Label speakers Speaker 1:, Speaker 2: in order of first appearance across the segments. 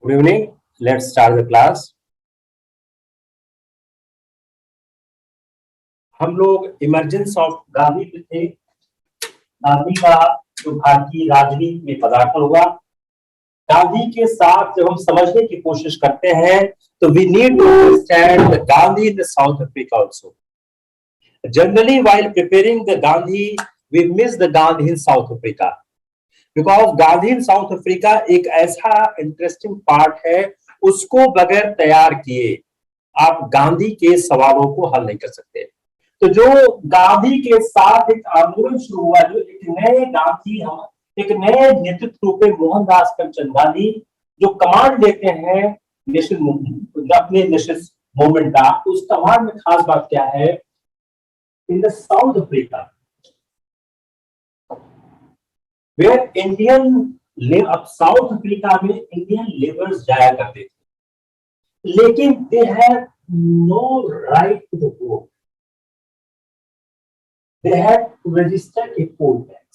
Speaker 1: Good evening. Let's start the class. हम लोग emergence of Gandhi पे थे। गांधी का जो भारतीय राजनीति में पदार्पण हुआ, गांधी के साथ जब हम समझने की कोशिश करते हैं तो we need to understand the Gandhi in the South Africa also. Generally while preparing the Gandhi we miss the Gandhi in South Africa, because Gandhi in South Africa एक ऐसा इंटरेस्टिंग पार्ट है, उसको बगैर तैयार किए आप गांधी के सवालों को हल नहीं कर सकते। तो जो गांधी के साथ एक आंदोलन शुरू हुआ, जो एक नए गांधी, हम एक नए नेतृत्व रूप में मोहनदास करमचंद गांधी जो कमांड लेते हैं नेशनल मूवमेंट, अपने नेशनल मूवमेंट का, उस कमांड में खास बात क्या है, in the South Africa where Indian अब साउथ अफ्रीका में इंडियन लेबर्स जाया करते थे, लेकिन they have no right to the vote. They had to register a poll tax.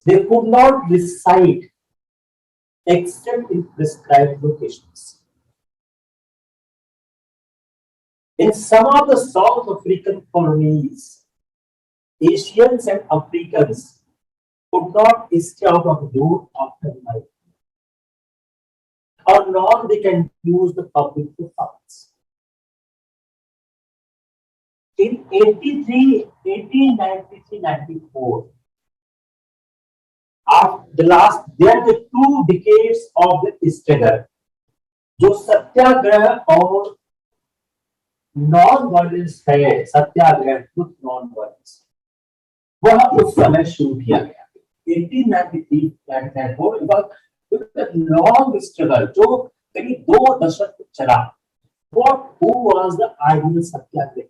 Speaker 1: They could not reside except in prescribed locations. In some of the South African colonies, Asians and Africans could not stay out of the door after night, or nor they can use the public funds. In 1893-94, there are the 2 decades of the struggle, जो सत्याग्रह और non violence है, सत्याग्रह with non violence, वह उस समय शुरू किया गया 1893-94, long struggle जो करीब 2 दशक तक चला। Who was the ideal Satyagraha?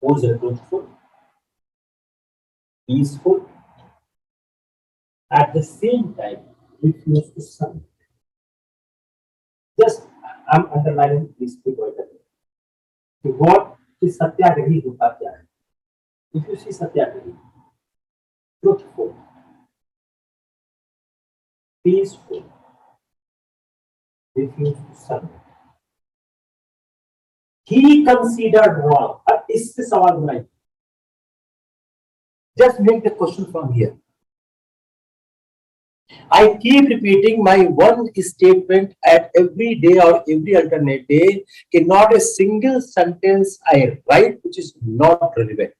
Speaker 1: Was it truthful, peaceful, at the same time refused to submit? Just I'm underlining these 2 words. What is सत्याग्रही होता क्या है? If you see Satyagrahi, truthful, peaceful, refused to submit. He considered wrong. अब इससे सवाल बनाइए। Just make the question from here. I keep repeating my one statement at every day or every alternate day. Not a single sentence I write which is not relevant,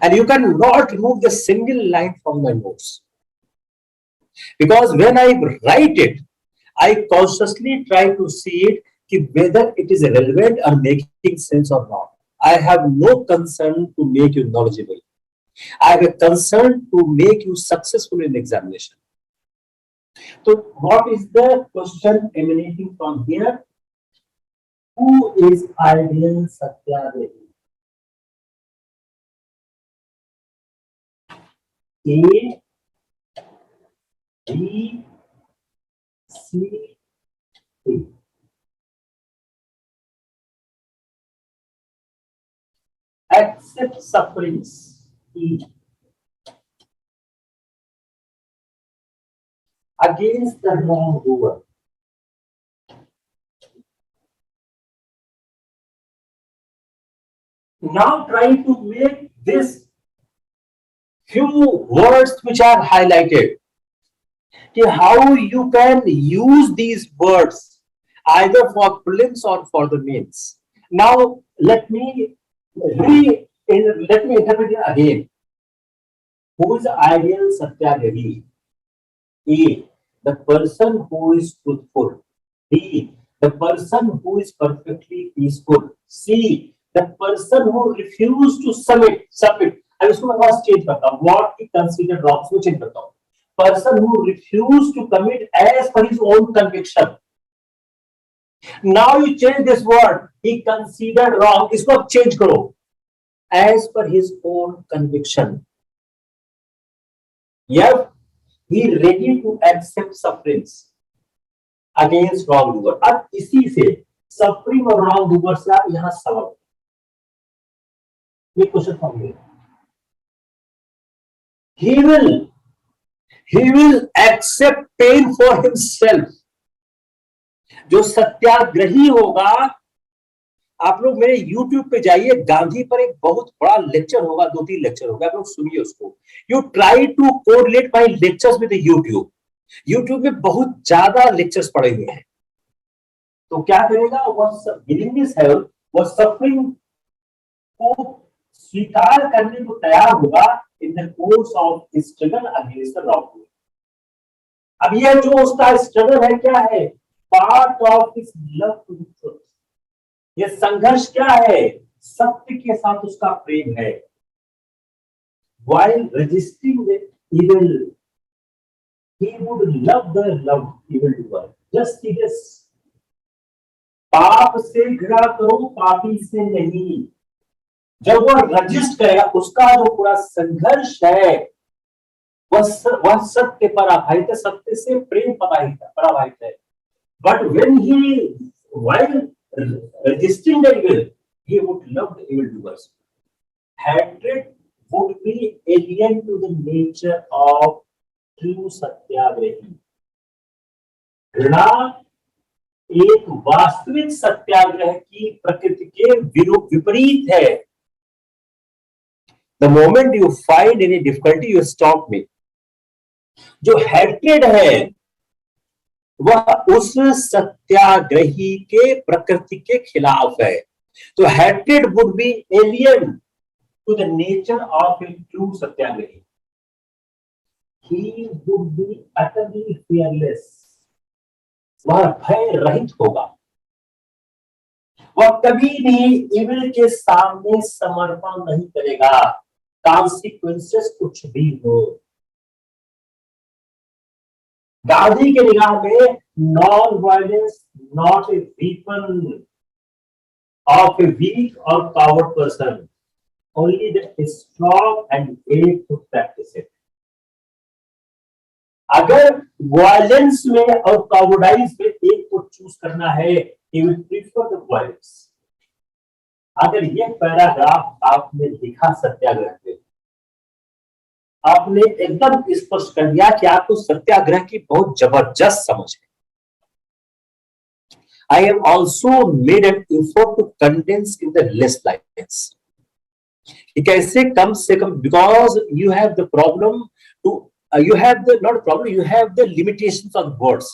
Speaker 1: and you cannot remove the single line from my notes, because when I write it, I consciously try to see it whether it is relevant or making sense or not. I have no concern to make you knowledgeable. I have a concern to make you successful in examination. So what is the question emanating from here? Who is ideal Satyagrahi? A, B, C, D. Accept sufferings, E. Against the wrongdoer. Now try to make this few words which are highlighted, how you can use these words either for prelims or for the mains. Now let me interpret it again. Who is the ideal Satyagrahi? A, the person who is truthful. B, the person who is perfectly peaceful. C, the person who refused to submit. अब इसको मैं थोड़ा change करता हूँ, what he considered wrong, इसको change करता हूँ. Person who refused to commit as per his own conviction. Now you change this word, he considered wrong, इसको अब चेंज करो, as per his own conviction. Yet he ready to accept sufferings against wrongdoer. अब इसी से suffering और wrongdoer से यहाँ सवाल, ये क्वेश्चन फॉर्म है. He will he will accept pain for himself. जो सत्याग्रही होगा, आप लोग मेरे YouTube पे जाइए, गांधी पर एक बहुत बड़ा लेक्चर होगा, 2-3 लेक्चर होगा, आप लोग सुनिए उसको। You try to correlate my lectures with YouTube. YouTube में बहुत ज्यादा लेक्चर्स पड़े हुए हैं। तो क्या करेगा वह, विलिंगनेस है, वह सफरिंग को स्वीकार करने को तैयार होगा in the course of struggle against the wrong. अब यह जो उसका स्ट्रगल है क्या है? Part of his love to the truth. यह संघर्ष क्या है? सत्य के साथ उसका प्रेम है। while resisting the evil, he would love the love evil doer. Just see this. पाप से घृणा करो, पापी से नहीं। जब वह रजिस्ट करेगा, उसका जो पूरा संघर्ष है वह सत्य पर आधारित है, सत्य से प्रेम पर आधारित है। But when he while resisting the evil, he would love the evil doers. Hatred would be alien to the nature of true सत्याग्रही। घृणा एक वास्तविक सत्याग्रह की प्रकृति के विपरीत है। The moment you find any difficulty, you stop me. जो hatred है वह उस सत्याग्रही के प्रकृति के खिलाफ है। तो hatred would be alien to the nature of a true satyagrahi. He would be utterly fearless. वह भय रहित होगा। वह कभी भी इविल के सामने समर्पण नहीं करेगा, कॉन्सिक्वेंसेस कुछ भी हो। गांधी के निगाह में non violence not a weapon of a weak और coward person, only the strong and brave to practise it. अगर वायलेंस में और कावर्डाइज में एक को चूज करना है, he will prefer the violence। अगर ये पैराग्राफ आपने लिखा सत्याग्रह पे, आपने एकदम स्पष्ट कर दिया कि आपको सत्याग्रह की बहुत जबरदस्त समझ है। I have also made an effort to condense in the less lines। कैसे कम से कम, because you have the problem to you have the not problem, you have the limitations of words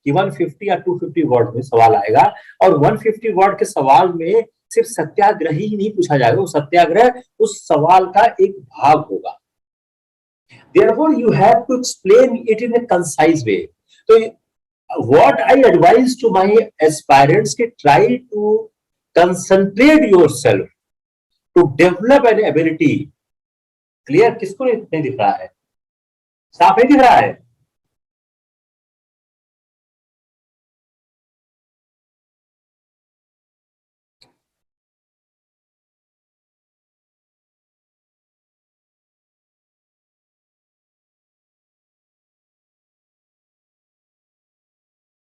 Speaker 1: कि 150 या 250 वर्ड में सवाल आएगा, और 150 वर्ड के सवाल में सिर्फ सत्याग्रह ही नहीं पूछा जाएगा, वो सत्याग्रह उस सवाल का एक भाग होगा। Therefore you have to explain it in a concise way। तो what I advise to my aspirants कि try to concentrate yourself to develop an ability। Clear? किसको नहीं दिख रहा है? साफ नहीं दिख रहा है?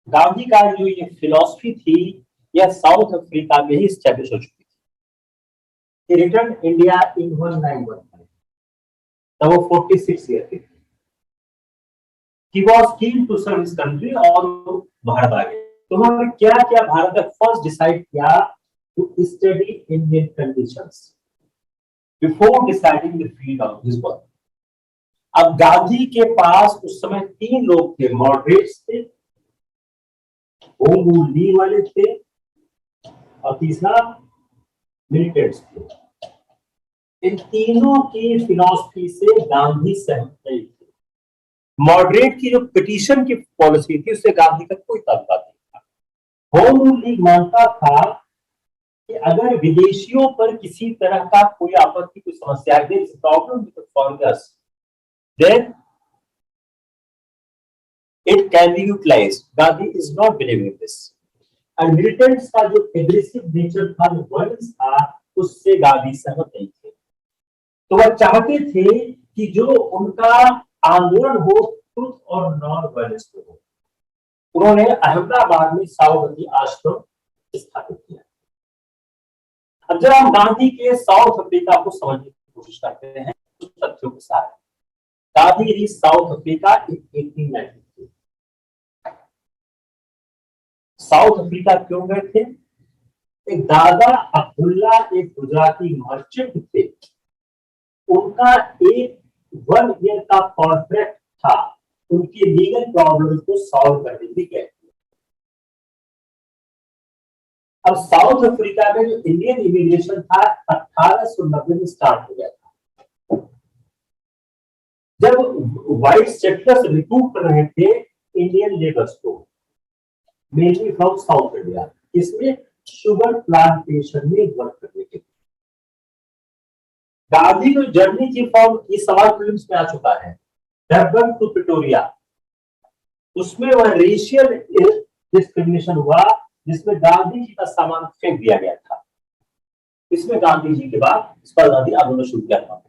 Speaker 1: गांधी का जो ये फिलॉसफी थी, यह साउथ अफ्रीका में ही स्टैब्लिश हो चुकी थी। He returned India in 1991। तब वो 46 ईयर के थे। He was keen to serve his country और भारत आ गए। तो उन्होंने क्या किया? भारत में फर्स्ट डिसाइड किया to study Indian conditions before deciding the field of his work। अब गांधी के पास उस समय 3 लोग थे, मॉडरेट्स थे, होम रूल लीग वाले थे, और तीसरा मिलिटेंट्स थे। इन तीनों की फिलॉसफी से गांधी सहमत नहीं थे। मॉडरेट की जो पिटीशन की पॉलिसी थी उससे गांधी का कोई ताल्लुक नहीं था। होम रूल लीग मानता था कि अगर विदेशियों पर किसी तरह का कोई आपत्ति, कोई समस्या है, problem with foreigners, then it can be utilized। Gandhi is not believing in this। and militants का जो एग्रेसिव नेचर था, जो वायलेंस था, उससे गांधी सहमत नहीं थे। तो वह चाहते थे कि जो उनका आंदोलन हो ट्रुथ और नॉन वायलेंस पे हो। उन्होंने अहमदाबाद में साबरमती आश्रम स्थापित किया। अब जब हम गांधी के साउथ अफ्रीका को समझने की कोशिश करते हैं, तो तथ्यों के साथ Gandhi reach south Africa in 1893। South Africa क्यों गए थे? एक दादा अब्दुल्ला एक गुजराती मर्चेंट थे, उनका एक 1 ईयर का कॉन्ट्रैक्ट था उनकी लीगल प्रॉब्लम को सॉल्व करने के लिए। अब साउथ अफ्रीका में जो इंडियन इमिग्रेशन था 1890 में स्टार्ट हो गया था, जब व्हाइट सेटलर्स रिक्रूट कर रहे थे इंडियन लेबर्स को, मेनली फ्रॉम साउथ इंडिया, इसमें शुगर प्लांटेशन में वर्क करने के लिए। गांधी जो जर्नी की फॉर्म, ये सवाल फिल्म्स में आ चुका है, डरबन टू प्रिटोरिया, उसमें वह रेशियल डिस्क्रिमिनेशन हुआ जिसमें गांधी जी का सामान फेंक दिया गया था। इसमें गांधी जी के बाद इस पर गांधी आंदोलन शुरू किया था।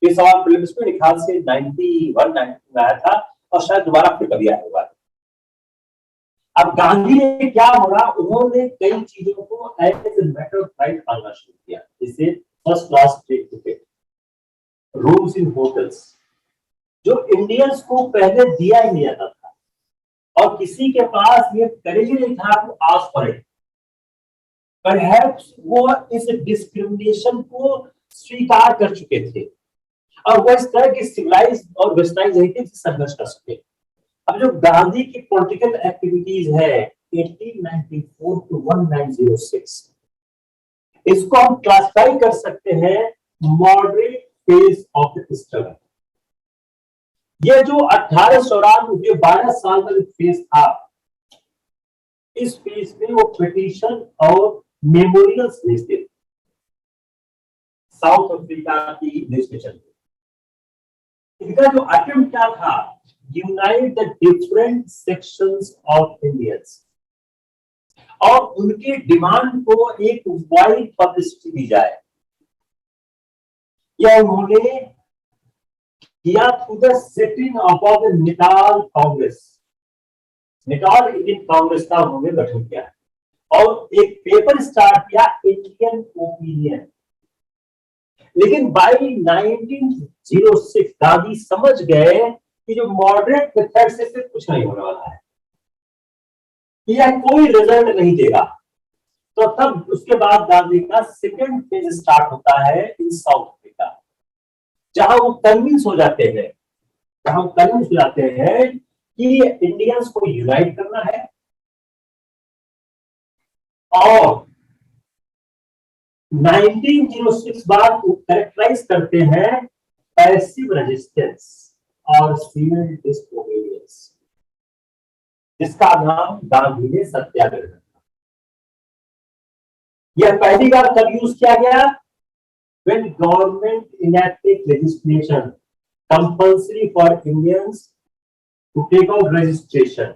Speaker 1: ये सवाल फिल्म्स में ख्याल से 91-92 में आया था और शायद दोबारा फिर कभी आया होगा। अब गांधी ने क्या बोला, उन्होंने कई चीजों को as a matter of right मानना शुरू किया, जैसे first class train ticket, rooms in hotels, जो इंडियंस को पहले दिया ही नहीं जाता था और किसी के पास ये करेज नहीं था तो आस्क फॉर इट। परहैप्स वो इस डिस्क्रिमिनेशन को स्वीकार कर चुके थे और वो इस तरह की सिविलाइज और वेस्टर्नाइज हेरिटेज से संघर्ष कर सके। अब जो गांधी की पॉलिटिकल एक्टिविटीज है 1894 टू 1906, इसको हम क्लासिफाई कर सकते हैं moderate phase of the struggle. ये जो 1894 12 साल का जो फेज था, इस फेज में वो पिटीशन और मेमोरियल्स भेजते थे साउथ अफ्रीका की एडमिनिस्ट्रेशन में। इनका जो अटेम्प्ट क्या था, unite the different sections of Indians, और उनके डिमांड को एक वाइड पब्लिसिटी दी जाए। यह उन्होंने किया through the setting of the Natal Congress. Natal Indian Congress का उन्होंने गठन किया और एक पेपर स्टार्ट किया, इंडियन ओपिनियन। लेकिन बाय 1906 गांधी समझ गए कि जो मॉडरेट मेथड से सिर्फ कुछ नहीं होने वाला है, यह कोई रिजल्ट नहीं देगा। तो तब उसके बाद गांधी का सेकेंड फेज स्टार्ट होता है इन साउथ अफ्रीका, जहां वो कन्विंस हो जाते हैं कि इंडियंस को यूनाइट करना है और 1906 बाद वो कैरेक्टराइज करते हैं पैसिव रेजिस्टेंस और सिविल डिसोबीडियंस, जिसका नाम गांधी ने सत्याग्रह रखा। यह पहली बार कब यूज किया गया? When government enacted legislation compulsory for Indians to take out registration,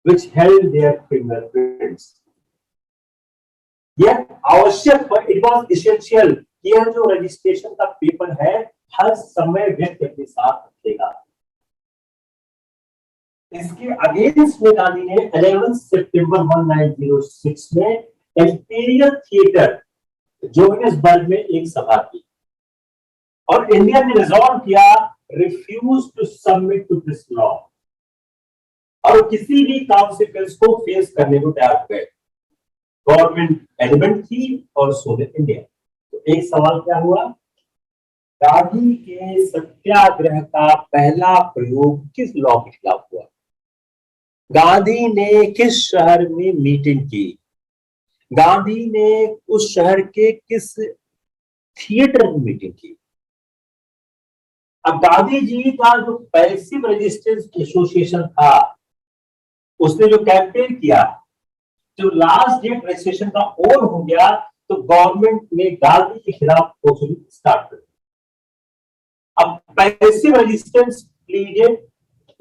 Speaker 1: which held their fingerprints. यह आवश्यक, it was essential, यह जो रजिस्ट्रेशन का पेपर है हर समय व्यक्ति अपने साथ रखेगा। इसके अगेंस्ट में गांधी ने 11 सितंबर 1906 में इंपीरियल थिएटर जोहानिसबर्ग में एक सभा की और इंडिया ने रिजॉल्व किया refuse to submit to this law, और किसी भी कॉन्सिक्वेंस को फेस करने को तैयार हो गए। गवर्नमेंट एलिमेंट थी और सो दे इंडिया। तो एक सवाल क्या हुआ, गांधी के सत्याग्रह का पहला प्रयोग किस लॉ के खिलाफ हुआ? गांधी ने किस शहर में मीटिंग की? गांधी ने उस शहर के किस थिएटर में मीटिंग की? अब गांधी जी का जो पैसिव रेजिस्टेंस एसोसिएशन था, उसने जो कैंपेन किया, जो लास्ट डेट रजिस्ट्रेशन का ओवर हो गया, तो गवर्नमेंट ने गांधी के खिलाफ प्रोसीडिंग स्टार्ट कर दी। अब पैसिव रेजिस्टेंस प्लीडेड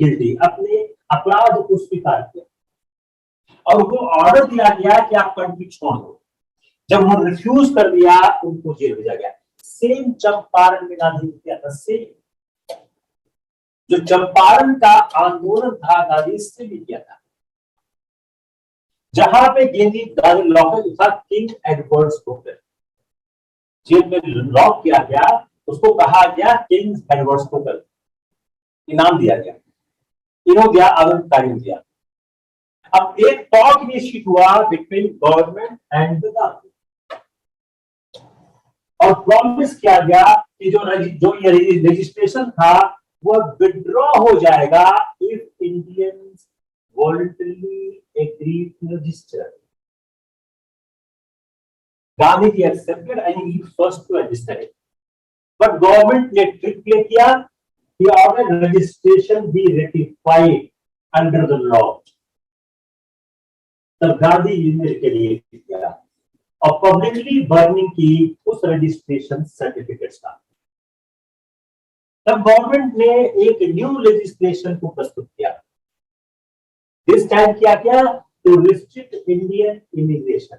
Speaker 1: गिल्टी, अपने अपराध को स्वीकार किया और उनको ऑर्डर दिया गया कि आप कंट्री छोड़ दो। जब उन्होंने रिफ्यूज कर दिया, उनको जेल भेजा गया। सेम चंपारण में गांधी ने किया था। सेम जो चंपारण का आंदोलन था, गांधी इससे भी किया था, जहां पे गांधी लॉकअप था किंग एडवर्ड्स होटल, जेल में लॉक किया गया, उसको कहा गया किंग एडवर्ड्स होटल। इनाम दिया गया, इन्हों गया आनंद कार्य दिया। अब एक टॉक इनिशिएट हुआ between government and the Gandhi, और प्रॉमिस किया गया कि जो ये रजिस्ट्रेशन था वो विड्रॉ हो जाएगा if Indians voluntarily agree to register. Gandhi ji accepted and he first to register it, but government ने ट्रिक प्ले किया कि order registration be ratified under the law. तब गांधी जी ने के लिए किया और पब्लिकली बर्निंग की उस रजिस्ट्रेशन सर्टिफिकेट्स का। तब गवर्नमेंट ने एक न्यू लेजिस्लेशन को प्रस्तुत किया, दिस टाइम क्या किया, टू रिस्ट्रिक्ट इंडियन इमिग्रेशन।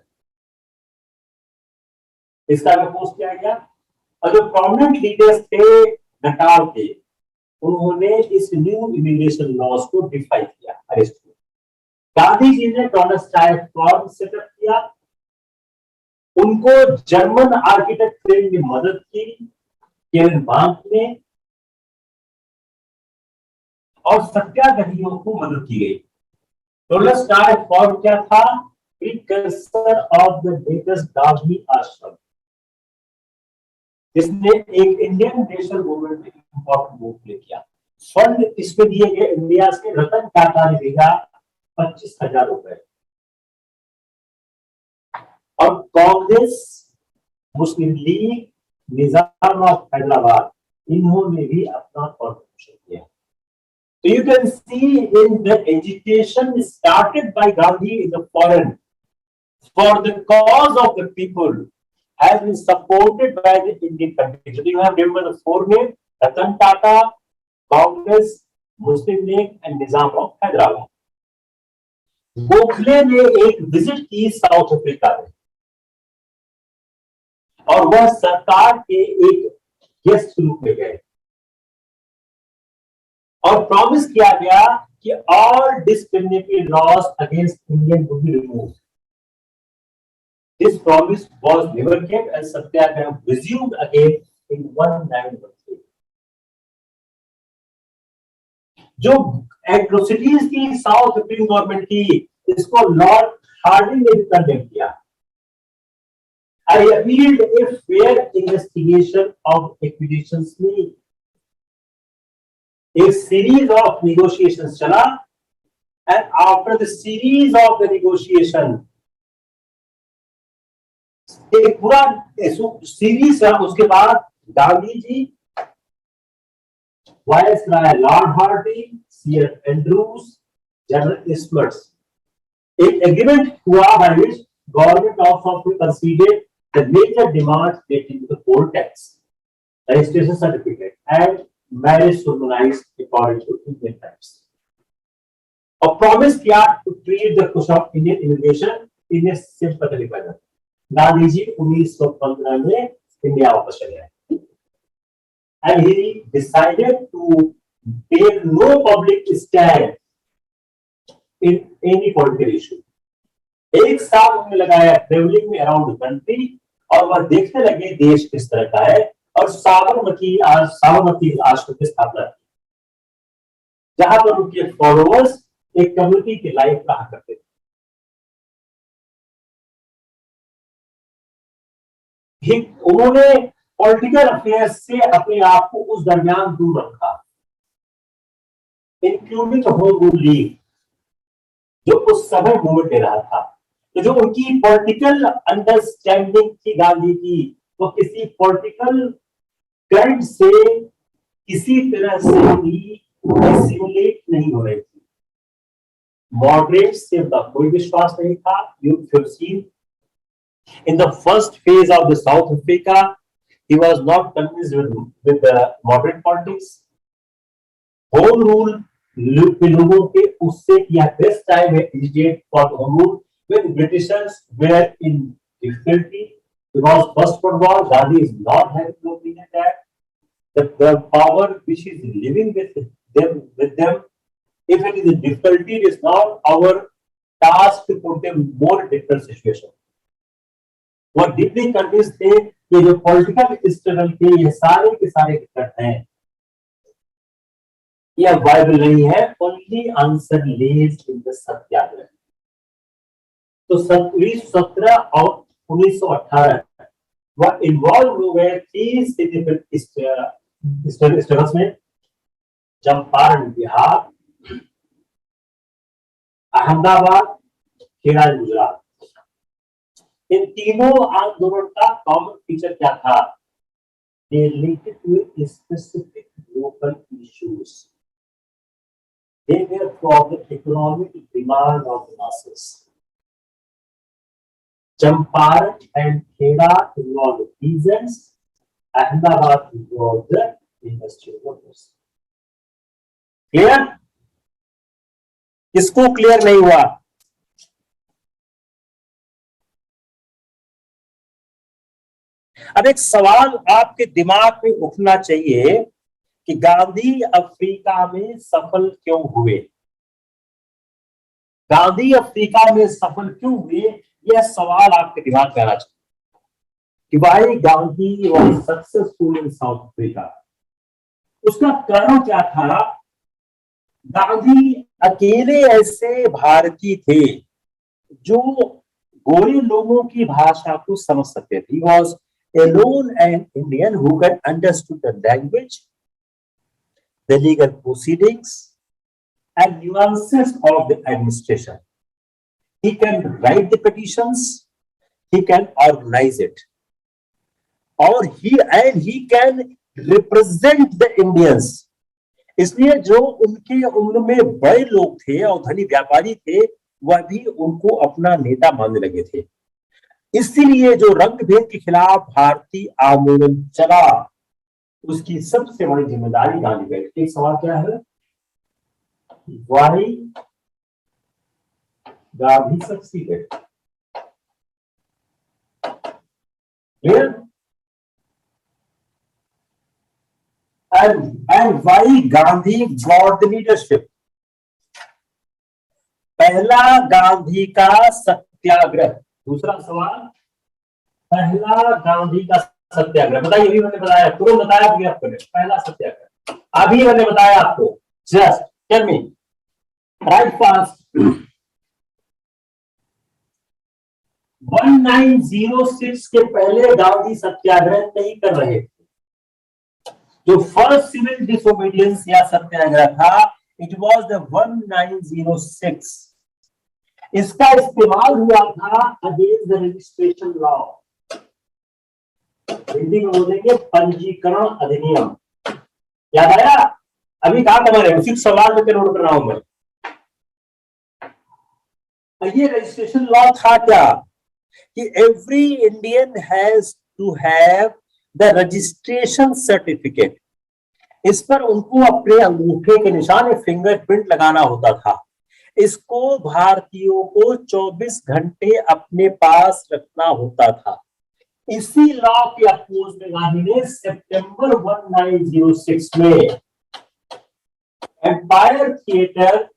Speaker 1: इसका अपोज किया गया और जो प्रोमिनेंट लीडर्स थे नटाल के, उन्होंने इस न्यू इमिग्रेशन लॉज को डिफाई किया, अरेस्ट किया। गांधी जी ने टॉर्नस्टाइल फॉर्म सेटअप किया, उनको जर्मन आर्किटेक्ट फ्रेम में मदद की, केविन बांक ने, और सत्याग्रहियों को मदद की गई। टॉर्नस्टाइल फॉर्म क्या था, precursor of the latest Gandhi आश्रम, जिसने एक इंडियन नेशनल मूवमेंट में इंपॉर्टेंट रोल प्ले किया। फंड इसमें दिए गए इंडिया से रतन टाटा ने दिया 25,000 रुपए, और कांग्रेस, मुस्लिम लीग, निजाम ऑफ हैदराबाद, इन्होंने भी अपना कॉन्ट्रिब्यूशन किया। So you can see in the agitation started by Gandhi in the foreign for the cause of the people has been supported by the Indian country. So you have remember the four names: Ratan Tata, Congress, Muslim League, and Nizam of Hyderabad. Gokhale ने एक visit की south Africa में, और वह सरकार के एक guest रूप में गए और प्रॉमिस किया गया कि all discriminatory laws against Indian would be removed. This promise was never kept and satyagraha resumed again in 1913। जो एट्रोसिटीज की साउथ अफ्रीकन गवर्नमेंट की, इसको लॉर्ड हार्डिंग ने कंडेम किया। I appealed a fair investigation of acquisitions में एक series of negotiations चला, and after the series of the negotiation, एक पूरा सीरीज है, उसके बाद Gandhi ji, viceroy Lord Hardinge, CF Andrews, General Smuts, एक एग्रीमेंट हुआ by which government of South Africa conceded the major demands relating to the poll tax, registration certificate, and marriage solemnized according to Indian times. A promise किया to treat the question of Indian immigration in a sympathetic manner. Gandhi ji 1915 में India वापस चले आए, and he decided to take no public stand in any political issue. एक साल उन्होंने लगाया travelling में अराउंड कंट्री, और वह देखने लगे देश किस तरह का है, और साबरमती आश्रम की स्थापना की, जहां पर उनके फॉलोअर्स एक कम्युनिटी की लाइफ रहा करते थे। उन्होंने पॉलिटिकल अफेयर्स से अपने आप को उस दरमियान दूर रखा, इंक्लूडिंग होम रूल लीग, जो उस समय मूवमेंट ले रहा था। तो जो उनकी पॉलिटिकल अंडरस्टैंडिंग थी गांधी की, वो किसी पॉलिटिकल करंट से किसी तरह से भी एसिमुलेट नहीं हो रही थी। मॉडरेट से उनका कोई विश्वास नहीं था। In the first phase of the South Africa, he was not convinced with the moderate politics. Home rule के लोगों के उससे किया best time immediate for home rule when Britishers were in difficulty, because First World War, Gandhi is not having no opinion that the power which is living with them, if it is a difficulty, it is not our task to put them more difficult situation. वो deeply convince थे कि जो political struggle के ये सारे के सारे दिक्कत हैं, यह वायबल नहीं है। Only answer lies in the satyagraha. तो 1917 और 1918 वह इन्वॉल्व हो गए 3 स्ट्रगल्स में। चंपारण बिहार, अहमदाबाद, खेड़ा गुजरात। इन तीनों आंदोलन का कॉमन फीचर क्या था? They linked to specific local issues. They were for the economic demand of the masses. Champaran and Kheda involved peasants. Ahmedabad involved the industrial workers. Clear? किसको क्लियर नहीं हुआ? अब एक सवाल आपके दिमाग में उठना चाहिए कि गांधी अफ्रीका में सफल क्यों हुए? गांधी अफ्रीका में सफल क्यों हुए? यह सवाल आपके दिमाग में आना चाहिए कि भाई Gandhi was successful in South Africa. उसका कारण क्या था? गांधी अकेले ऐसे भारतीय थे जो गोरे लोगों की भाषा को समझ सकते थे। He was alone an Indian who can understood the language, the legal proceedings, and nuances of the administration. He can write the petitions, he can organize it, और he can represent the Indians. इसलिए जो उनके उम्र में बड़े लोग थे और धनी व्यापारी थे, वह भी उनको अपना नेता मानने लगे थे। इसीलिए जो रंग भेद के खिलाफ भारतीय आंदोलन चला, उसकी सबसे बड़ी जिम्मेदारी गांधी का। एक सवाल क्या है? Why Gandhi succeeded? Clear? and why Gandhi got the leadership? पहला गांधी का सत्याग्रह। दूसरा सवाल, पहला गांधी का सत्याग्रह बताइए। अभी मैंने बताया, तुरंत बताया आपको पहला सत्याग्रह, अभी मैंने बताया आपको। Just tell me right fast. 1906 के पहले गांधी सत्याग्रह नहीं कर रहे थे। जो फर्स्ट सिविल डिसोबीडियंस या सत्याग्रह था, इट वाज द 1906। इसका इस्तेमाल हुआ था against the registration law. Hindi में बोलेंगे पंजीकरण अधिनियम। याद आया? अभी कहा तुम्हारे उसी सवाल में नोट कर रहा हूं मैं। ये रजिस्ट्रेशन लॉ था क्या कि every Indian has to have the registration certificate. इस पर उनको अपने अंगूठे के निशान, फिंगरप्रिंट लगाना होता था। इसको भारतीयों को 24 घंटे अपने पास रखना होता था। इसी लॉ के अपोज में गांधी ने सितंबर 1906 में एम्पायर थिएटर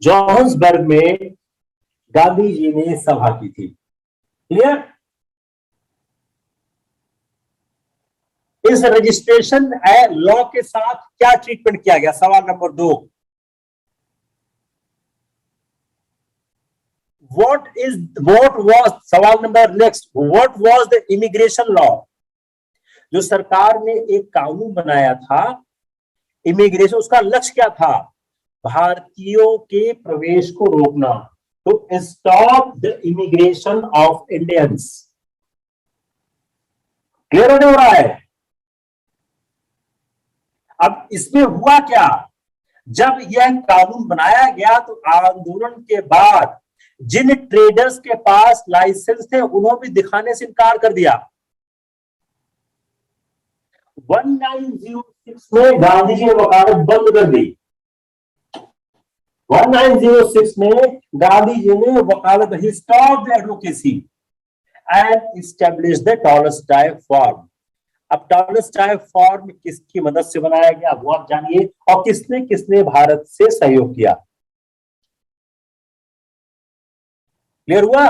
Speaker 1: जोहान्सबर्ग में गांधी जी ने सभा की थी। क्लियर? इस रजिस्ट्रेशन लॉ के साथ क्या ट्रीटमेंट किया गया? सवाल नंबर 2। what was सवाल number next, what was the immigration law? जो सरकार ने एक कानून बनाया था इमिग्रेशन, उसका लक्ष्य क्या था? भारतीयों के प्रवेश को रोकना, to stop the immigration of Indians. Clear हो रहा है? अब इसमें हुआ क्या? जब यह कानून बनाया गया तो आंदोलन के बाद जिन ट्रेडर्स के पास लाइसेंस थे उन्होंने भी दिखाने से इनकार कर दिया। 1906 में गांधी जी ने वकालत बंद कर दी। 1906 में गांधी जी ने वकालत, he stopped advocacy and established the Tolstoy form. अब टॉलस्टॉय फॉर्म किसकी मदद से बनाया गया वो आप जानिए, और किसने किसने भारत से सहयोग किया। क्लियर हुआ?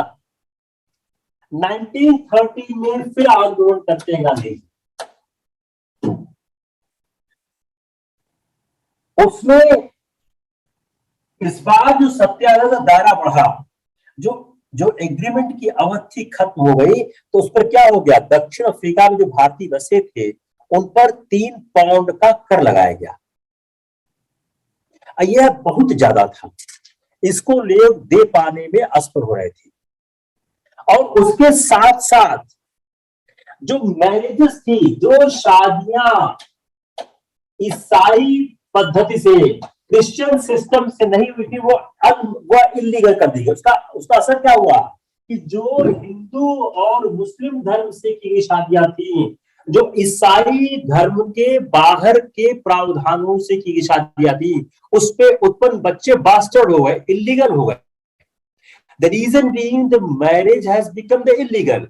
Speaker 1: 1930 में फिर आंदोलन करते हैं गांधी। उसमें इस बार जो सत्याग्रह का दायरा बढ़ा, जो जो एग्रीमेंट की अवधि खत्म हो गई, तो उस पर क्या हो गया, दक्षिण अफ्रीका में जो भारतीय बसे थे उन पर 3 पाउंड का कर लगाया गया। यह बहुत ज्यादा था, इसको लोग दे पाने में असफल हो रहे थे। और उसके साथ साथ जो मैरिजेस थी, जो शादियां ईसाई पद्धति से, क्रिश्चियन सिस्टम से नहीं हुई थी, वो इलीगल कर दी गई। उसका उसका असर क्या हुआ कि जो हिंदू और मुस्लिम धर्म से की गई शादियां थी, जो ईसाई धर्म के बाहर के प्रावधानों से की गई शादियां थी, उस पे उत्पन्न बच्चे बास्टर्ड हो गए, इलीगल हो गए। The reason being the marriage has become the illegal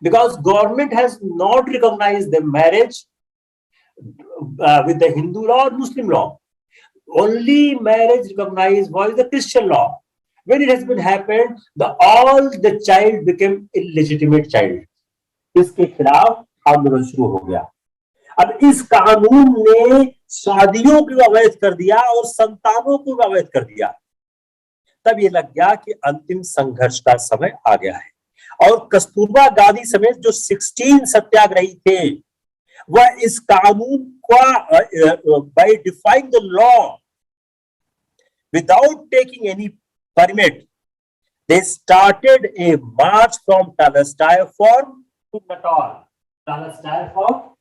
Speaker 1: because government has not recognized the marriage with the Hindu law or Muslim law. Only marriage recognized was the Christian law. When it has been happened, all the child became illegitimate child. इसके खिलाफ आंदोलन शुरू हो गया। अब इस कानून ने शादियों को अवैध कर दिया और संतानों को अवैध कर दिया। तब ये लग गया कि अंतिम संघर्ष का समय आ गया है। और कस्तूरबा गांधी समेत जो 16 सत्याग्रही थे, वह इस कानून का by defying the law without taking any permit, they started a march from Talastaya Farm to Natal. Talastaya Farm.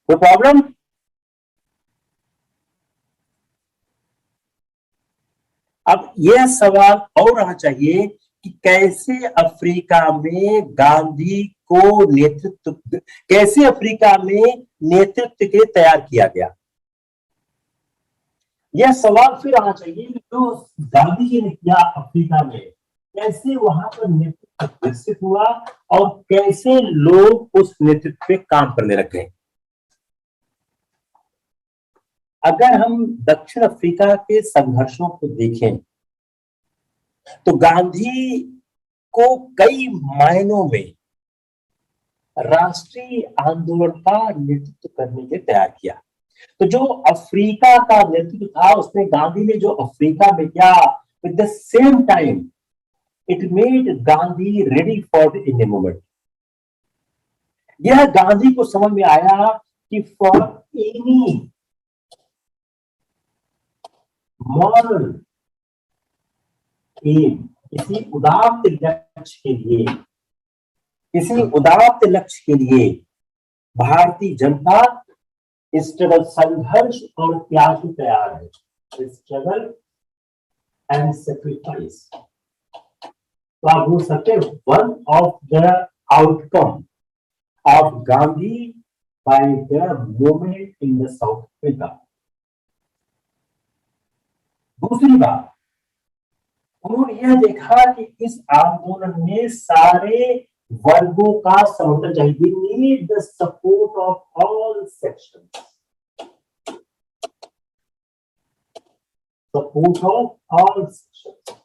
Speaker 1: No problem? अब यह सवाल और आना चाहिए कि कैसे अफ्रीका में गांधी को कैसे अफ्रीका में नेतृत्व के तैयार किया गया। यह सवाल फिर आना चाहिए कि जो गांधी जी ने किया अफ्रीका में, कैसे वहां पर नेतृत्व विकसित हुआ और कैसे लोग उस नेतृत्व पे काम करने लग गए। अगर हम दक्षिण अफ्रीका के संघर्षों को देखें तो गांधी को कई मायनों में राष्ट्रीय आंदोलन का नेतृत्व करने के तैयार किया। तो जो अफ्रीका का नेतृत्व था, उसमें गांधी ने जो अफ्रीका में किया, with the same time it made Gandhi ready for the Indian movement. यह गांधी को समझ में आया कि फॉर एनी मॉरल एम, किसी उदात्त लक्ष्य के लिए, किसी उदात्त लक्ष्य के लिए भारतीय जनता स्ट्रगल, संघर्ष और त्याग को तैयार है। Struggle and sacrifice. तो आप बोल सकते हैं one of the outcome of Gandhi by the movement in the South Africa. दूसरी बात, उन्होंने यह देखा कि इस आंदोलन में सारे वर्गों का समर्थन चाहिए। We need the support of all sections. Support of all sections.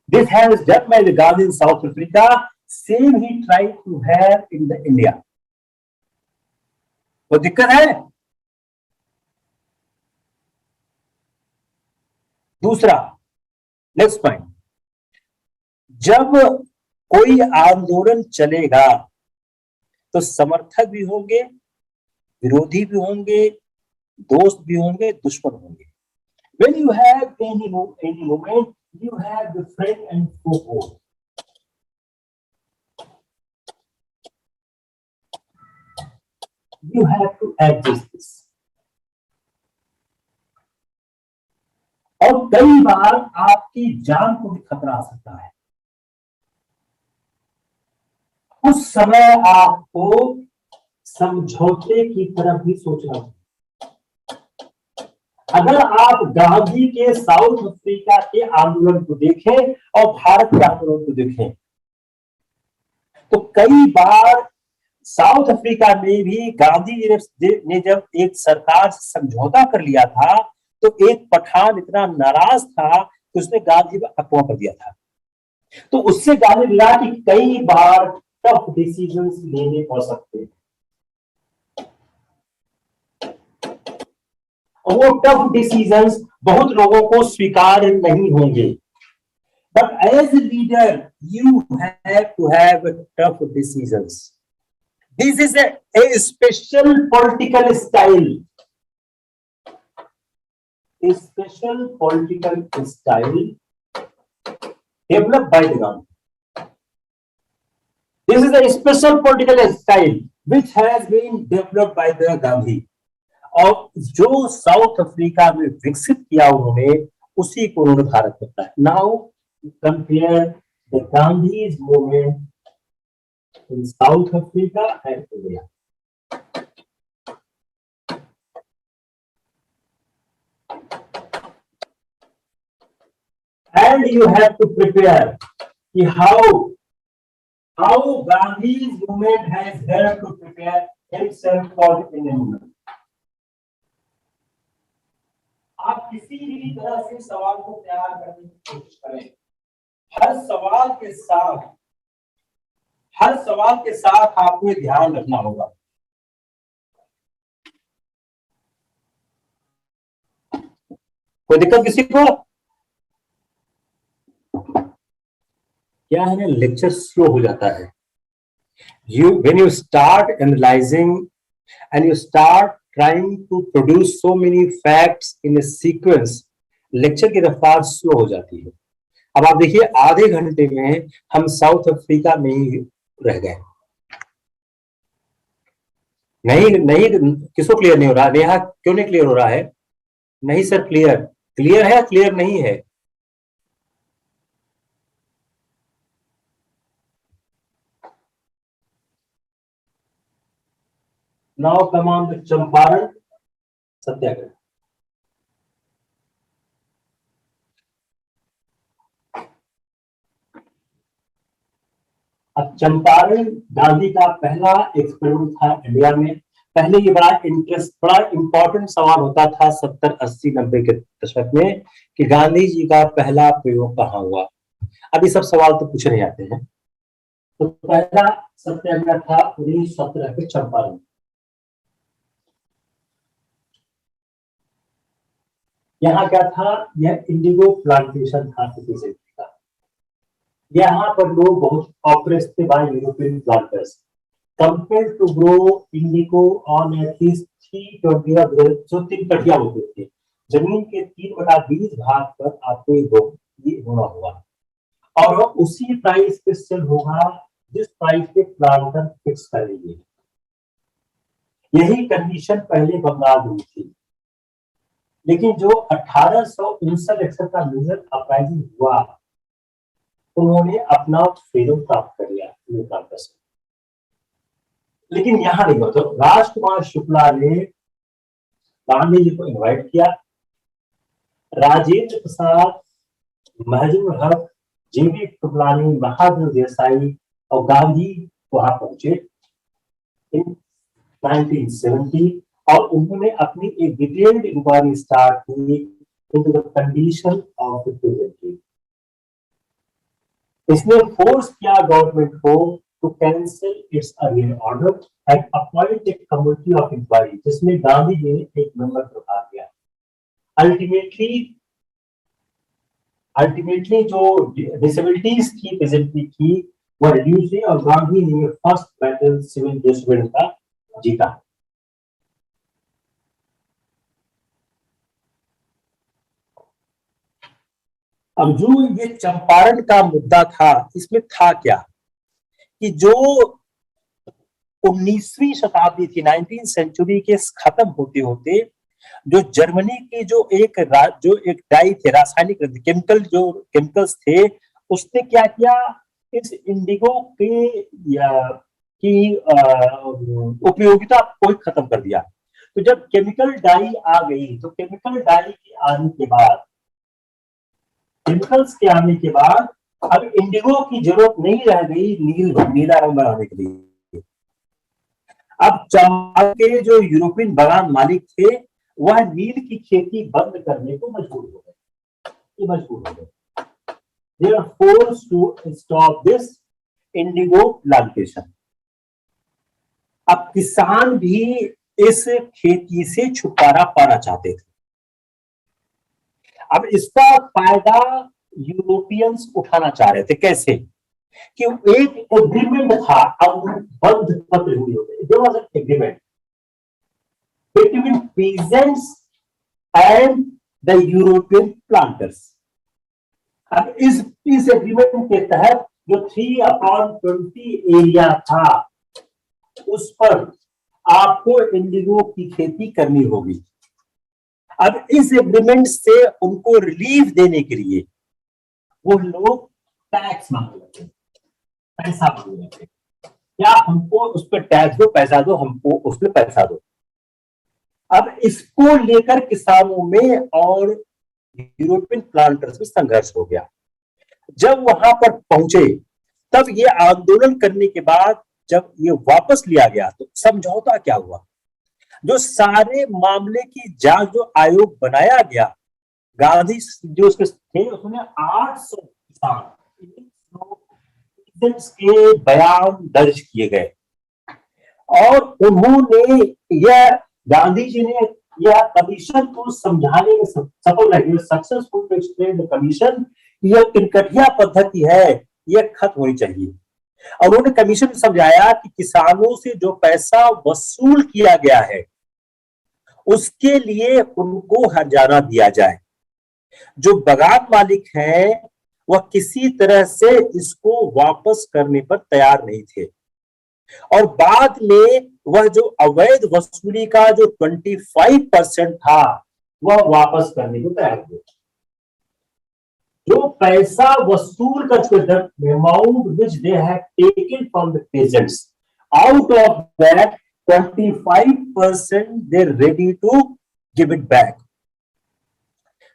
Speaker 1: This has done by the Gandhi in South Africa. Same he tried to have in the India. तो दिक्कत है। दूसरा, नेक्स्ट पॉइंट, जब कोई आंदोलन चलेगा तो समर्थक भी होंगे, विरोधी भी होंगे, दोस्त भी होंगे, दुश्मन होंगे। When you have any movement, you have the friend and foe. You have to adjust this. और कई बार आपकी जान को भी खतरा आ सकता है। उस समय आपको समझौते की तरफ भी सोचना चाहिए। अगर आप गांधी के साउथ अफ्रीका के आंदोलन को देखें और भारत के आंदोलन को देखें, तो कई बार साउथ अफ्रीका में भी गांधी ने जब एक सरकार से समझौता कर लिया था, तो एक पठान इतना नाराज था कि उसने गांधी पर अफवाह कर दिया था। तो उससे गांधी मिला कि कई बार टफ डिसीजंस लेने पड़ सकते हैं, और वो टफ डिसीजंस बहुत लोगों को स्वीकार नहीं होंगे। But as a leader, you have to have tough decisions. This is a special political style. A special political style developed by the Gandhi. This is a special political style which has been developed by the Gandhi. और जो south Africa में विकसित किया उन्होंने, उसी को उन्होंने भारत में अपनाया। Now compare the Gandhi's movement in South Africa and India. And you have to prepare how Gandhi's movement has helped to prepare himself for the Indian movement. आप किसी भी तरह से सवाल को तैयार करने की कोशिश करें, हर सवाल के साथ आपको ध्यान रखना होगा। कोई दिक्कत किसी को? क्या है ना, लेक्चर स्लो हो जाता है। When you start analyzing and you start trying to produce so many facts in a sequence, lecture की रफ्तार स्लो हो जाती है। अब आप देखिए, आधे घंटे में हम साउथ अफ्रीका में ही रह गए। नहीं किसको क्लियर नहीं हो रहा? नेहा, क्यों नहीं क्लियर हो रहा है? नहीं सर, क्लियर है, क्लियर नहीं है? Now come on the Champaran satyagraha. अब चंपारण गांधी का पहला एक्सपेरिमेंट था इंडिया में। पहले ये बड़ा इंपॉर्टेंट सवाल होता था 70, 80, 90 के दशक में कि गांधी जी का पहला प्रयोग कहाँ हुआ। अब ये सब सवाल तो पूछे नहीं आते हैं। तो पहला सत्याग्रह था 1917 के चंपारण। यहाँ क्या था? यह इंडिगो प्लांटेशन था सिटीजन का। यहाँ पर लोग बहुत ऑप्रेस्ड थे by European planters. Compare to grow indigo on at least 320 जो 3 कटिया होते थे, जमीन के 3/20 भाग पर आपको ये होना होगा, और उसी प्राइस पे सेल होगा जिस प्राइस पे प्लांटर फिक्स करेंगे। यही कंडीशन पहले बंगाल में थी, लेकिन जो 1859 का मेजर अपराइजिंग हुआ, उन्होंने अपना फ्रीडम प्राप्त कर लिया प्लांटर्स से। लेकिन यहाँ नहीं होता। राजकुमार शुक्ला ने गांधी जी को इनवाइट किया। राजेंद्र प्रसाद, महजूर हक, जेबी कृपलानी, महादेव देसाई और गांधी वहां पहुंचे इन 1970, और उन्होंने अपनी एक डिटेल्ड इंक्वायरी स्टार्ट की into the condition of the present. इसने फोर्स किया गवर्नमेंट को to cancel its earlier order and appoint a committee of inquiry, जिसमें गांधी जी ने एक मेंबर को भाग दिया। अल्टीमेटली जो डिसेबिलिटीज थी प्रेजेंटली की वो रिड्यूस हुई, और गांधी ने फर्स्ट बैटल सिविल डिसोबीडियंस का जीता। अब जो ये चंपारण का मुद्दा था, इसमें था क्या कि जो 19वीं शताब्दी थी, 19th सेंचुरी के खत्म होते होते, जो जर्मनी की जो एक डाई थे, रासायनिक केमिकल्स थे, उसने क्या किया, इस इंडिगो की उपयोगिता को खत्म कर दिया। तो जब केमिकल डाई आ गई, तो केमिकल्स के आने के बाद अब इंडिगो की जरूरत नहीं रह गई नीला रंग बनाने के लिए। अब चंपा के जो यूरोपियन बागान मालिक थे, वह नील की खेती बंद करने को मजबूर हो गए, They are forced to stop this indigo plantation. अब किसान भी इस खेती से छुटकारा पाना चाहते थे। अब इसका फायदा यूरोपियंस उठाना चाह रहे थे। कैसे? कि एक एग्रीमेंट था, अनुबंध पत्र हुई होते, there was an agreement between peasants and the European planters. अब इस एग्रीमेंट के तहत जो 3/20 एरिया था उस पर आपको इंडिगो की खेती करनी होगी। अब इस एग्रीमेंट से उनको रिलीफ देने के लिए वो लोग टैक्स मांग रहे थे, पैसा मांग रहे थे, क्या हमको उस पर टैक्स दो, पैसा दो, हमको उस पर पैसा दो। अब इसको लेकर किसानों में और यूरोपियन प्लांटर्स में संघर्ष हो गया। जब वहां पर पहुंचे तब ये आंदोलन करने के बाद जब ये वापस लिया गया तो समझौता क्या हुआ? जो सारे मामले की जांच जो आयोग बनाया गया, गांधी जो उसके थे उसने 800 के बयान दर्ज किए गए और उन्होंने यह गांधी जी ने यह कमीशन को समझाने में सफल रहे, successful to explain the commission, यह किनकटिया पद्धति है, यह खत्म होनी चाहिए। और उन्होंने कमीशन में समझाया कि किसानों से जो पैसा वसूल किया गया है उसके लिए उनको हर्जाना दिया जाए। जो बागान मालिक हैं वह किसी तरह से इसको वापस करने पर तैयार नहीं थे और बाद में वह जो अवैध वसूली का जो 25% था वह वापस करने को तैयार हुए। जो पैसा वसूल कर चुके, the amount which they have taken from the peasants, out of that 25% they're ready to give it back.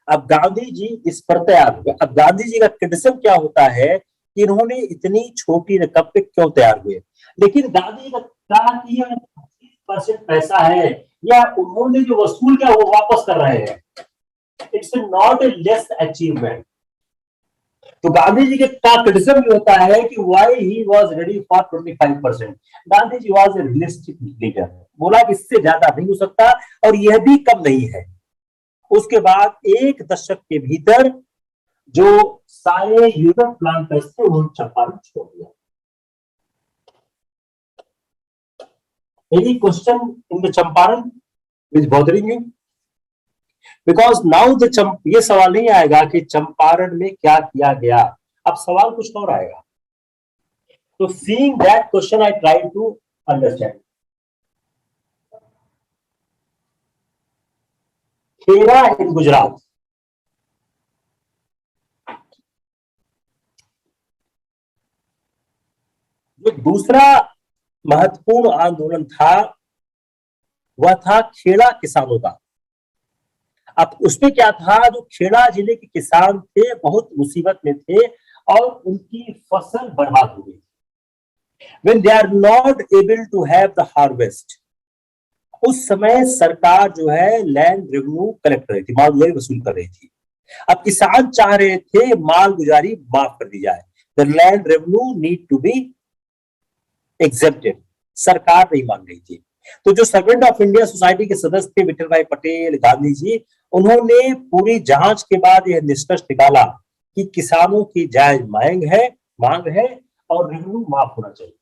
Speaker 1: अब गांधी जी इस पर तैयार हुए। अब गांधी जी का क्रिटिसिज्म क्या होता है कि इन्होंने इतनी छोटी रकम पे क्यों तैयार हुए, लेकिन गांधी जी का कहा कि यह 25% पैसा है या उन्होंने जो वसूल किया वो वापस कर रहे हैं, it's not a less achievement. तो गांधी जी के क्रिटिसिज्म भी होता है कि why he was ready for 25%। Gandhi ji was a realistic leader, बोला कि इससे ज्यादा नहीं हो सकता और यह भी कम नहीं है। उसके बाद एक दशक के भीतर जो सारे यूरोप प्लांटर्स थे उन्होंने चंपारण छोड़ दिया। Any question in the Champaran which bothering you? Because now ये सवाल नहीं आएगा कि चंपारण में क्या किया गया, अब सवाल कुछ और आएगा। तो seeing that question I try to understand. Kheda इन गुजरात, जो दूसरा महत्वपूर्ण आंदोलन था वह था खेड़ा किसानों का। अब उसमें क्या था, जो खेड़ा जिले के किसान थे बहुत मुसीबत में थे और उनकी फसल बर्बाद हो गई। When they are not able to have the harvest, उस समय सरकार जो है लैंड रेवेन्यू कलेक्ट कर रही थी, मालगुजारी वसूल कर रही थी। अब किसान चाह रहे थे मालगुजारी माफ कर दी जाए, the land revenue need to be exempted, सरकार नहीं मान रही थी। तो जो सर्वेंट ऑफ इंडिया सोसाइटी के सदस्य थे विठल भाई पटेल, गांधी जी, उन्होंने पूरी जांच के बाद यह निष्कर्ष निकाला कि किसानों की जायज मांग है और रेवेन्यू माफ होना चाहिए।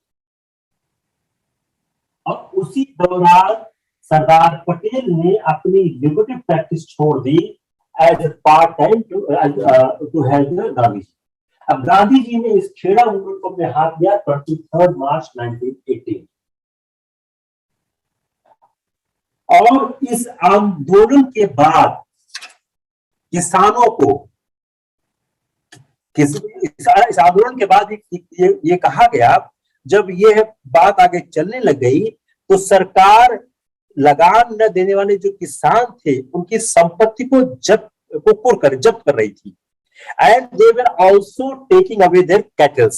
Speaker 1: और उसी दौरान सरदार पटेल ने अपनी लिबरेटिव प्रैक्टिस छोड़ दी as a part time to help Gandhi ji. अब गांधी जी ने इस खेड़ा मूवमेंट को अपने हाथ दिया 23 मार्च 1918 और इस आंदोलन के बाद किसानों को इस आंदोलन के बाद ये कहा गया, जब ये बात आगे चलने लग गई तो सरकार लगान न देने वाले जो किसान थे उनकी संपत्ति को जब्त कर रही थी and they were also taking away their cattle.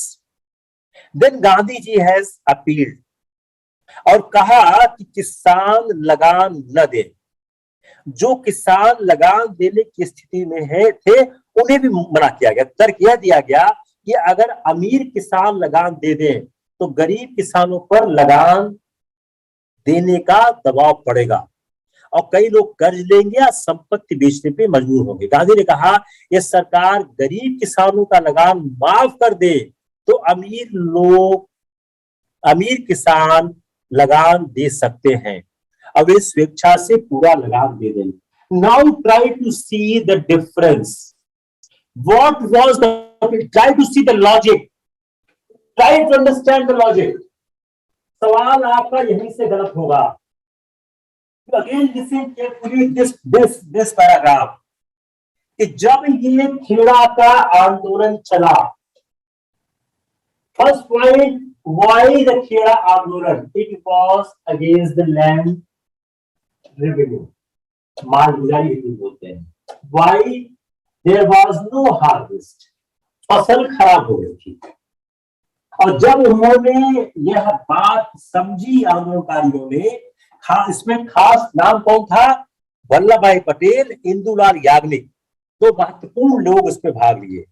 Speaker 1: Then Gandhi ji has appealed और कहा कि किसान लगान न दे। जो किसान लगान देने की स्थिति में थे उन्हें भी मना किया गया। तर्क यह दिया गया कि अगर अमीर किसान लगान दे दें तो गरीब किसानों पर लगान देने का दबाव पड़ेगा और कई लोग कर्ज लेंगे या संपत्ति बेचने पे मजबूर होंगे। गांधी ने कहा यह सरकार गरीब किसानों का लगान माफ कर दे तो अमीर किसान लगान दे सकते हैं। अब वे स्वेच्छा से पूरा लगान दे देंगे। Now try to see the difference. What was the, try to see the logic, try to understand the logic. सवाल आपका यहीं से गलत होगा। Again listen carefully this paragraph कि जब ये खेड़ा का आंदोलन चला, first point, why the Kheda आंदोलन? It was against the land revenue, मालगुजारी बोलते हैं। Why? There was no harvest, फसल खराब हो गई थी। और जब उन्होंने यह बात समझी आंदोलनकारियों ने, इसमें खास नाम कौन था? वल्लभ भाई पटेल, इंदुलाल याग्निक, दो महत्वपूर्ण लोग उसमें भाग लिए।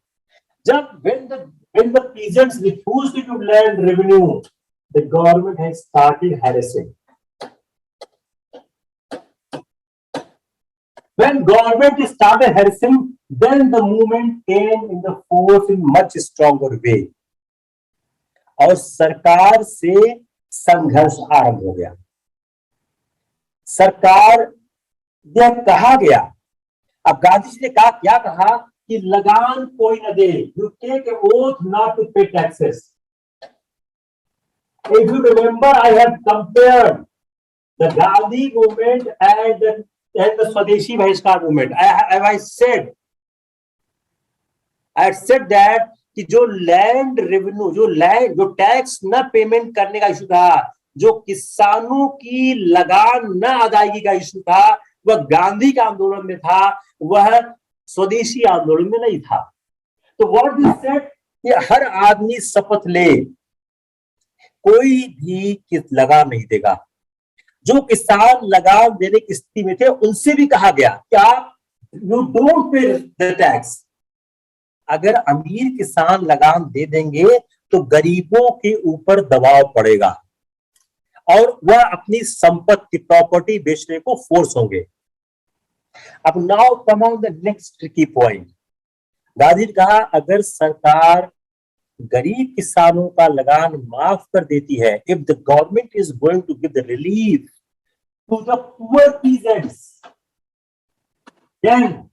Speaker 1: जब when the peasants refused to give land revenue, the government has started harassing. When government started harassing, then the movement came in the force in much stronger way. और सरकार से संघर्ष आरंभ हो गया। सरकार, यह कहा गया, अब गांधी जी ने कहा, क्या कहा कि लगान कोई न दे, you take a oath not to pay taxes. If you remember, I have compared the Gandhi movement and the swadeshi बहिष्कार मूवमेंट। आई सेड दैट कि जो लैंड रेवेन्यू, जो टैक्स न पेमेंट करने का इशू था, जो किसानों की लगान न अदायगी का इशू था, वह गांधी के आंदोलन में था, वह स्वदेशी आंदोलन में नहीं था। तो व्हाट वी सेड कि हर आदमी शपथ ले, कोई भी लगान नहीं देगा। जो किसान लगान देने की स्थिति में थे उनसे भी कहा गया कि आप you don't pay the tax. अगर अमीर किसान लगान दे देंगे तो गरीबों के ऊपर दबाव पड़ेगा और वह अपनी संपत्ति, प्रॉपर्टी बेचने को फोर्स होंगे। अब now come on the next tricky point. Gandhi ने कहा अगर सरकार गरीब किसानों का लगान माफ कर देती है, if the government is going to give the relief to the poor peasants, then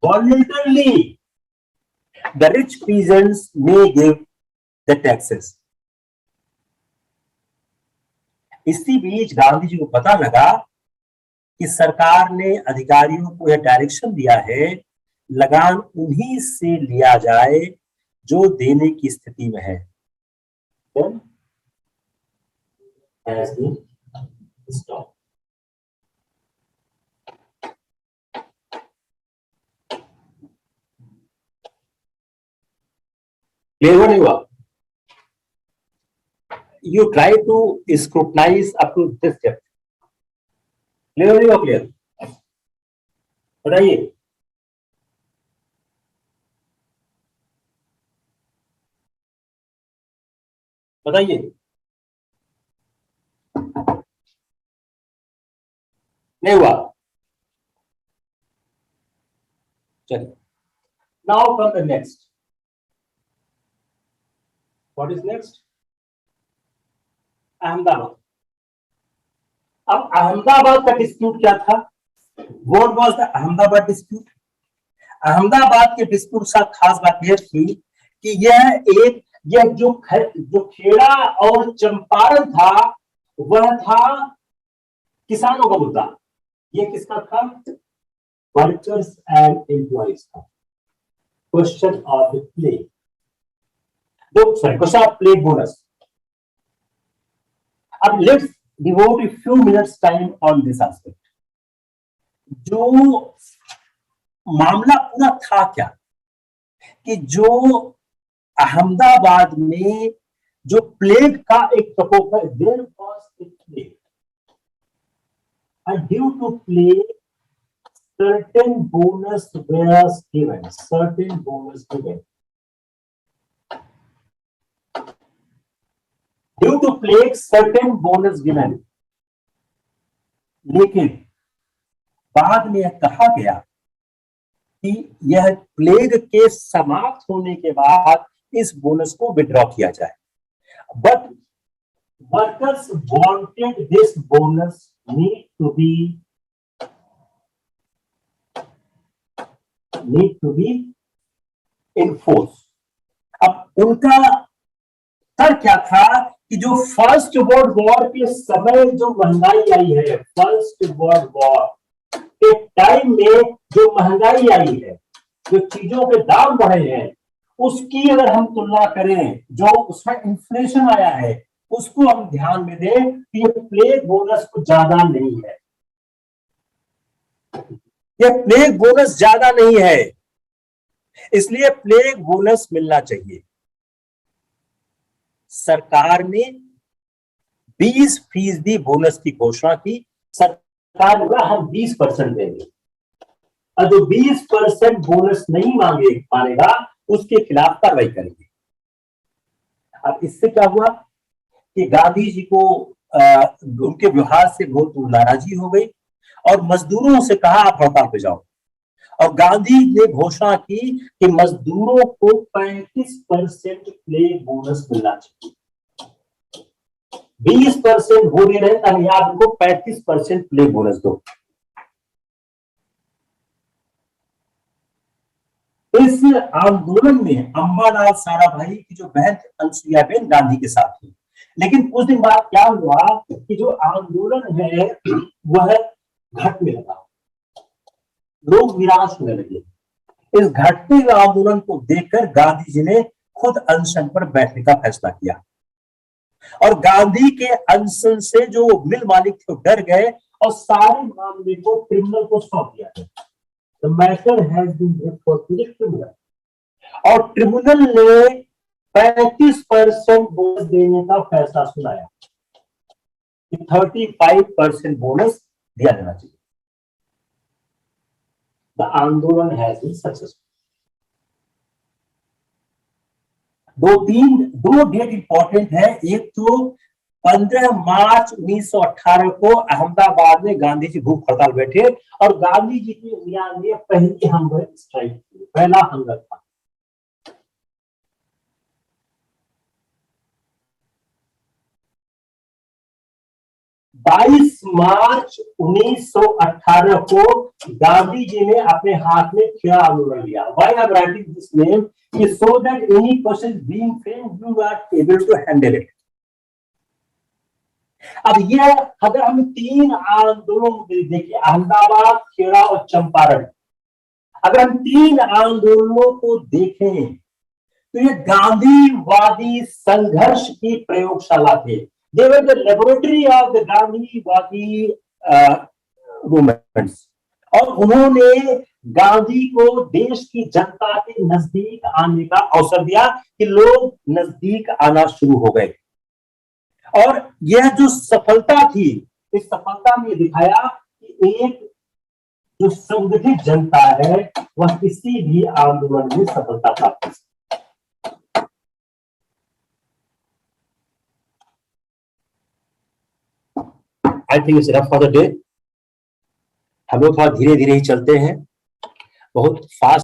Speaker 1: voluntarily the rich peasants may give the taxes. इसी बीच गांधी जी को पता लगा कि सरकार ने अधिकारियों को यह डायरेक्शन दिया है लगान उन्हीं से लिया जाए जो देने की स्थिति में है। Stop. क्लियर नहीं हुआ? You try to scrutinize up to this depth. Clear नहीं हुआ? क्लियर बताइए। बताइए। नहीं हुआ? चलिए, now come the next. What is next? Ahmedabad. अब अहमदाबाद का डिस्प्यूट क्या था? What was the Ahmedabad dispute? Ahmedabad के डिस्प्यूट का खास बात यह थी कि यह जो खेड़ा और चंपारण था वह था किसानों का मुद्दा। यह किसका था? वर्कर्स एंड एम्प्लॉइज का। Question of the play, question of plate bonus. अब let's devote a few minutes time on this aspect. जो मामला पूरा था क्या कि जो अहमदाबाद में जो प्लेग का एक प्रकोप है, there was a plague. and due to play certain bonus was given, certain bonus given. Due to plague certain bonus given. लेकिन बाद में यह कहा गया कि यह प्लेग के समाप्त होने के बाद इस बोनस को विड्रॉ किया जाए, but workers wanted this bonus need to be enforced. अब उनका तर्क क्या था कि जो फर्स्ट वर्ल्ड वॉर के समय जो महंगाई आई है, फर्स्ट वर्ल्ड वॉर के टाइम में जो महंगाई आई है, जो चीजों के दाम बढ़े हैं, उसकी अगर हम तुलना करें, जो उसमें इन्फ्लेशन आया है, उसको हम ध्यान में दें कि ये प्लेग बोनस कुछ ज्यादा नहीं है, ये प्लेग बोनस ज्यादा नहीं है, इसलिए प्लेग बोनस मिलना चाहिए। सरकार ने 20% बोनस की घोषणा की। सरकार ने बोला हम 20% देंगे, और जो 20% बोनस नहीं मानेगा उसके खिलाफ कार्रवाई करेंगे। अब इससे क्या हुआ कि गांधी जी को उनके व्यवहार से बहुत नाराजगी हो गई और मजदूरों से कहा आप हड़ताल पे जाओ, और गांधी ने घोषणा की कि मजदूरों को 35% प्लेग बोनस मिलना चाहिए। 20% हो दे रहे हैं, आप उनको 35% प्लेग बोनस दो। इस आंदोलन में अंबालाल साराभाई की जो बहन अनसुईयाबेन गांधी के साथ थी, लेकिन कुछ दिन बाद क्या हुआ कि जो आंदोलन है वह घटने लगा, लोग निराश होने लगे। इस घटते हुए आंदोलन को देखकर गांधी जी ने खुद अनशन पर बैठने का फैसला किया, और गांधी के अनशन से जो मिल मालिक थे डर गए और सारे मामले को ट्रिब्यूनल को सौंप दिया गया। The matter has been referred to the tribunal, और ट्रिब्यूनल ने 35% बोनस देने का फैसला सुनाया कि 35% बोनस दिया जाना चाहिए। The आंदोलन has been successful. दो डेट इंपॉर्टेंट है। एक तो 15 मार्च 1918 को अहमदाबाद में गांधी जी भूख हड़ताल बैठे, और गांधी जी की अभियान में पहली हंगर स्ट्राइक की, पहला हंगर था। बाईस मार्च 1918 को गांधी जी ने अपने हाथ में खेड़ा आंदोलन लिया। Why I am writing this name is so that any question being framed you are able to handle it. अब यह अगर हम 3 आंदोलन देखिए, अहमदाबाद, खेड़ा और चंपारण, अगर हम 3 आंदोलनों को देखें तो ये गांधीवादी संघर्ष की प्रयोगशाला थे। They were the laboratory of the गांधीवादी मूवमेंट्स, और उन्होंने गांधी को देश की जनता के नजदीक आने का अवसर दिया कि लोग नजदीक आना शुरू हो गए। और यह जो सफलता थी, इस सफलता में दिखाया कि एक जो संगठित जनता है वह किसी भी आंदोलन में सफलता प्राप्त कर सकती है। I think it's enough for the day. हम लोग थोड़ा धीरे धीरे ही चलते हैं, बहुत फास्ट